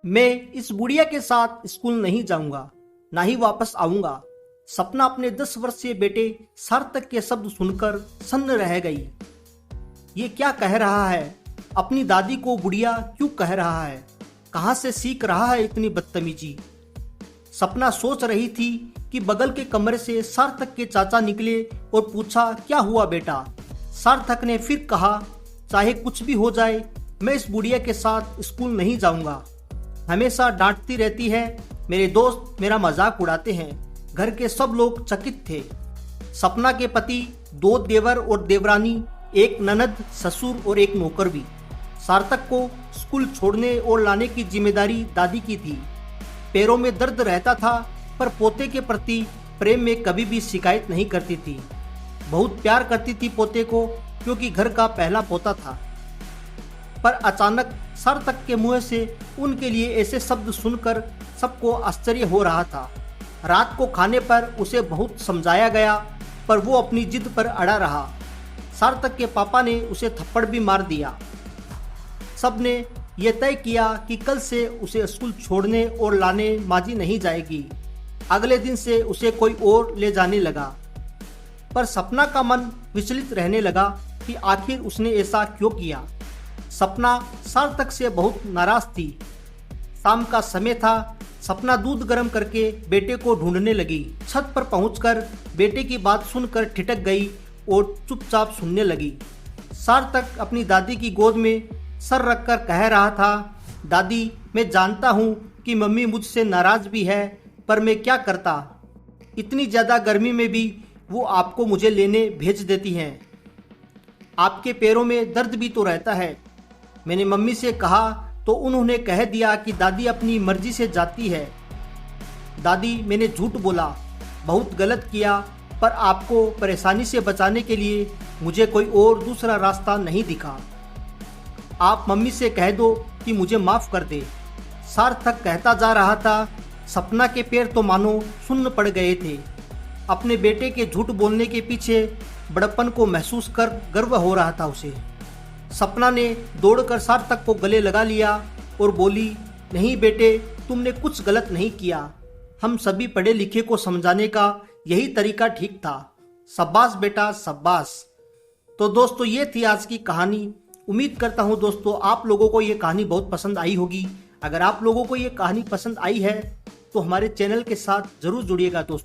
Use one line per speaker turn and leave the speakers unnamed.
मैं इस बुढ़िया के साथ स्कूल नहीं जाऊंगा, ना ही वापस आऊंगा। सपना अपने 10 वर्षीय बेटे सार्थक के शब्द सुनकर सन्न रह गई। ये क्या कह रहा है? अपनी दादी को बुढ़िया क्यों कह रहा है? कहां से सीख रहा है इतनी बदतमीजी? सपना सोच रही थी कि बगल के कमरे से सार्थक के चाचा निकले और पूछा, क्या हुआ बेटा? सार्थक ने फिर कहा, चाहे कुछ भी हो जाए, मैं इस बुढ़िया के साथ स्कूल नहीं जाऊंगा। हमेशा डांटती रहती है, मेरे दोस्त मेरा मजाक उड़ाते हैं। घर के सब लोग चकित थे। सपना के पति 2 देवर और देवरानी, एक ननद, ससुर और एक नौकर भी। सार्थक को स्कूल छोड़ने और लाने की जिम्मेदारी दादी की थी। पैरों में दर्द रहता था, पर पोते के प्रति प्रेम में कभी भी शिकायत नहीं करती थी। बहुत प्यार करती थी पोते को, क्योंकि घर का पहला पोता था। पर अचानक सार्थक के मुंह से उनके लिए ऐसे शब्द सुनकर सबको आश्चर्य हो रहा था। रात को खाने पर उसे बहुत समझाया गया, पर वो अपनी जिद पर अड़ा रहा। सार्थक के पापा ने उसे थप्पड़ भी मार दिया। सबने ये तय किया कि कल से उसे स्कूल छोड़ने और लाने माजी नहीं जाएगी। अगले दिन से उसे कोई और ले जाने लगा। पर सपना का मन विचलित रहने लगा कि आखिर उसने ऐसा क्यों किया। सपना सार्थक से बहुत नाराज थी। शाम का समय था। सपना दूध गर्म करके बेटे को ढूंढने लगी। छत पर पहुंचकर बेटे की बात सुनकर ठिठक गई और चुपचाप सुनने लगी। सार्थक अपनी दादी की गोद में सर रखकर कह रहा था, दादी, मैं जानता हूँ कि मम्मी मुझसे नाराज भी है, पर मैं क्या करता। इतनी ज़्यादा गर्मी में भी वो आपको मुझे लेने भेज देती हैं। आपके पैरों में दर्द भी तो रहता है। मैंने मम्मी से कहा तो उन्होंने कह दिया कि दादी अपनी मर्जी से जाती है। दादी, मैंने झूठ बोला, बहुत गलत किया, पर आपको परेशानी से बचाने के लिए मुझे कोई और दूसरा रास्ता नहीं दिखा। आप मम्मी से कह दो कि मुझे माफ़ कर दे। सार्थक कहता जा रहा था। सपना के पैर तो मानो सुन्न पड़ गए थे। अपने बेटे के झूठ बोलने के पीछे बड़प्पन को महसूस कर गर्व हो रहा था उसे। सपना ने दौड़कर सार्थक को गले लगा लिया और बोली, नहीं बेटे, तुमने कुछ गलत नहीं किया। हम सभी पढ़े लिखे को समझाने का यही तरीका ठीक था। शाबाश बेटा, शाबाश। तो दोस्तों, ये थी आज की कहानी। उम्मीद करता हूँ दोस्तों आप लोगों को ये कहानी बहुत पसंद आई होगी। अगर आप लोगों को ये कहानी पसंद आई है तो हमारे चैनल के साथ जरूर जुड़िएगा दोस्तों।